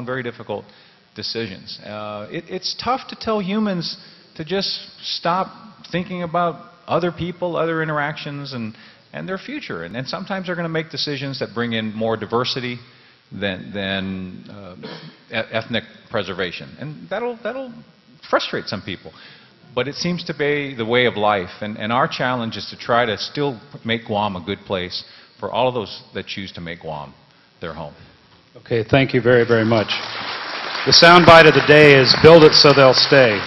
very difficult decisions. It's tough to tell humans to just stop thinking about other people, other interactions, and their future. And sometimes they're going to make decisions that bring in more diversity than ethnic preservation. And that'll frustrate some people. But it seems to be the way of life. And our challenge is to try to still make Guam a good place for all of those that choose to make Guam their home. Okay, thank you very, very much. The soundbite of the day is build it so they'll stay.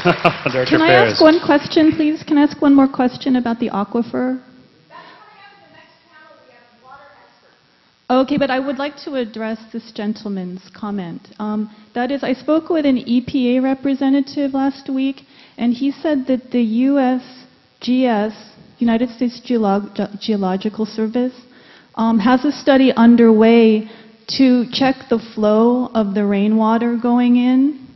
Can I ask one question, please? Can I ask one more question about the aquifer? Okay, but I would like to address this gentleman's comment. That is, I spoke with an EPA representative last week, and he said that the USGS, United States Geological Service, has a study underway to check the flow of the rainwater going in.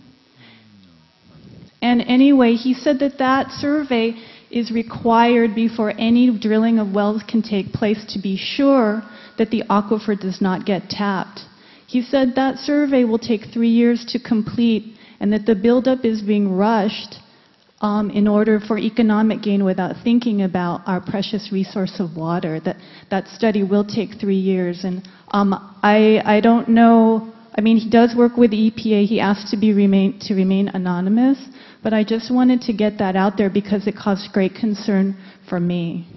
And anyway, he said that that survey is required before any drilling of wells can take place to be sure that the aquifer does not get tapped. He said that survey will take 3 years to complete and that the buildup is being rushed in order for economic gain without thinking about our precious resource of water. That study will take 3 years. And I don't know, I mean, he does work with the EPA. He asked to remain anonymous, but I just wanted to get that out there because it caused great concern for me.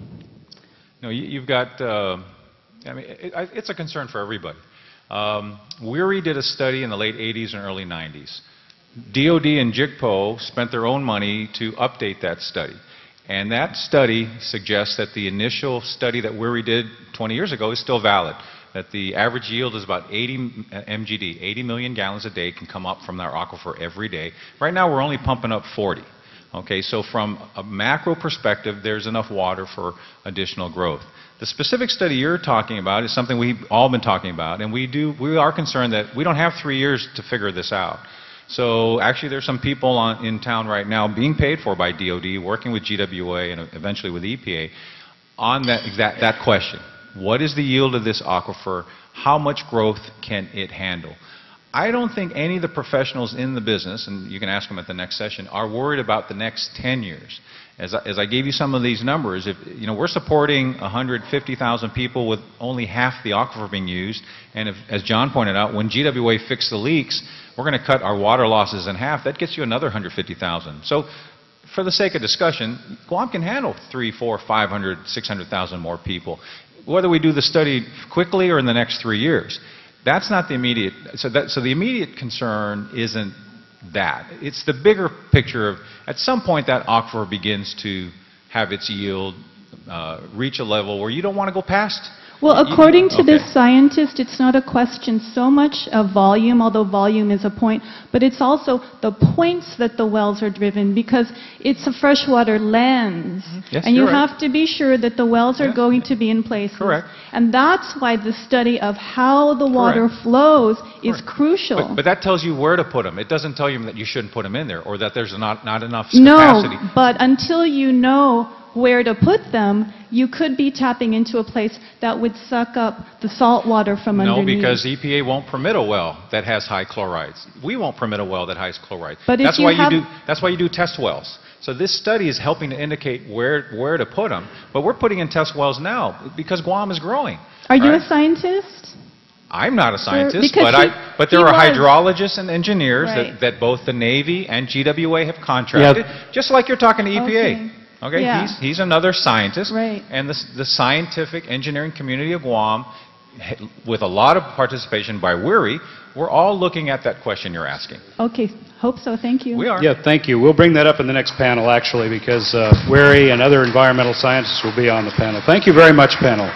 No, you've got, I mean, it's a concern for everybody. WERI did a study in the late 80s and early 90s. DOD and JIGPO spent their own money to update that study. And that study suggests that the initial study that WERI did 20 years ago is still valid. That the average yield is about 80 MGD, 80 million gallons a day can come up from our aquifer every day. Right now we're only pumping up 40. Okay, so from a macro perspective, there's enough water for additional growth. The specific study you're talking about is something we've all been talking about, and we are concerned that we don't have 3 years to figure this out. So actually there's some people in town right now being paid for by DOD, working with GWA and eventually with EPA on that question. What is the yield of this aquifer? How much growth can it handle? I don't think any of the professionals in the business, and you can ask them at the next session, are worried about the next 10 years. As I gave you some of these numbers, if we're supporting 150,000 people with only half the aquifer being used, and if, as John pointed out, when GWA fixed the leaks, we're going to cut our water losses in half. That gets you another 150,000. So, for the sake of discussion, Guam can handle 300, 400, 500, 600,000 more people. Whether we do the study quickly or in the next 3 years, that's not the immediate. So the immediate concern isn't that. It's the bigger picture of, at some point, that aquifer begins to have its yield reach a level where you don't want to go past. Well, according to this scientist, it's not a question so much of volume, although volume is a point, but it's also the points that the wells are driven, because it's a freshwater lens. Yes, and you right. have to be sure that the wells are going to be in place. Correct. And that's why the study of how the water flows is crucial. But that tells you where to put them. It doesn't tell you that you shouldn't put them in there or that there's not enough capacity. No, but until you know where to put them, you could be tapping into a place that would suck up the salt water from underneath. No, because EPA won't permit a well that has high chlorides. We won't permit a well that has chlorides. But that's why you do test wells. So this study is helping to indicate where to put them. But we're putting in test wells now because Guam is growing. Are you a scientist? I'm not a scientist, but there are hydrologists and engineers that both the Navy and GWA have contracted, just like you're talking to EPA. Okay, he's another scientist, and the scientific engineering community of Guam, with a lot of participation by WERI, we're all looking at that question you're asking. Okay, hope so. Thank you. We are. Yeah, thank you. We'll bring that up in the next panel, actually, because WERI and other environmental scientists will be on the panel. Thank you very much, panel.